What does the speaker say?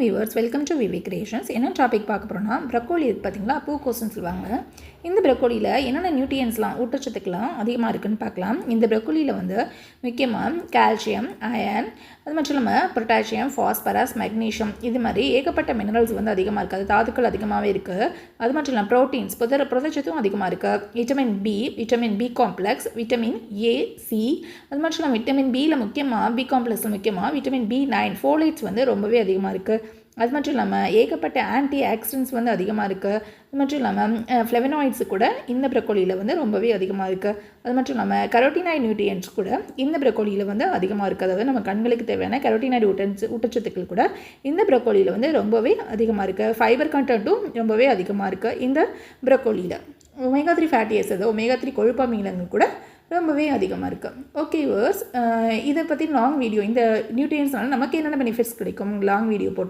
Viewers, welcome to V V creations. என்ன topic பார்க்க போகிறோன்னா, ப்ரக்கோலி இருக்குது பார்த்தீங்களா, பூக்கோசுன்னு சொல்லுவாங்க. இந்த ப்ரக்கோலியில் என்னென்ன நியூட்ரியன்ஸ்லாம், ஊட்டச்சத்துக்கெலாம் அதிகமாக இருக்குதுன்னு பார்க்கலாம். இந்த ப்ரக்கோலியில் வந்து முக்கியமாக கால்சியம், அயன், அது மட்டும் இல்லாமல் பொட்டாசியம், ஃபாஸ்பரஸ், மெக்னீஷியம், இது மாதிரி ஏகப்பட்ட மினரல்ஸ் வந்து அதிகமாக இருக்குது. அது தாதுக்கள் அதிகமாகவே இருக்குது. அது மட்டும் இல்லாமல் ப்ரோட்டீன்ஸ், புரதச்சத்தும் அதிகமாக இருக்குது. Vitamin B, vitamin B complex, vitamin A, C, அது மட்டும் இல்லாமல் விட்டமின் பியில் முக்கியமாக, பி காம்ப்ளெக்ஸில் முக்கியமாக விட்டமின் B9, ஃபோலேட்ஸ் வந்து ரொம்பவே அதிகமாக இருக்குது. அது மட்டும் இல்லாமல் ஏகப்பட்ட ஆன்டி ஆக்சிடென்ட்ஸ் வந்து அதிகமாக இருக்குது. அது மட்டும் இல்லாமல் ஃப்ளெவனாய்ட்ஸு கூட இந்த ப்ரக்கோலியில் வந்து ரொம்பவே அதிகமாக இருக்குது. அது மட்டும் இல்லாமல் கரோட்டினாய்டு நியூட்ரியன்ட்ஸ் கூட இந்த ப்ரக்கோலியில் வந்து அதிகமாக இருக்குது. அதாவது நம்ம கண்களுக்கு தேவையான கரோட்டினாய்டு ஊட்டச்சத்துக்கள் கூட இந்த ப்ரக்கோலியில் வந்து ரொம்பவே அதிகமாக இருக்குது. ஃபைபர் கண்டென்ட்டும் ரொம்பவே அதிகமாக இருக்குது இந்த ப்ரக்கோலியில். ஒமேகா 3 ஃபேட்டி ஆசிட், ஒமேகா 3 கொழுப்பு அமிலங்கள் கூட ரொம்பவே அதிகமாக இருக்குது. ஓகே வியூவர்ஸ், இதை பற்றி லாங் வீடியோ, இந்த நியூட்ரியன்ஸ்னால நமக்கு என்னென்ன பெனிஃபிட்ஸ் கிடைக்கும் லாங் வீடியோ போட்டு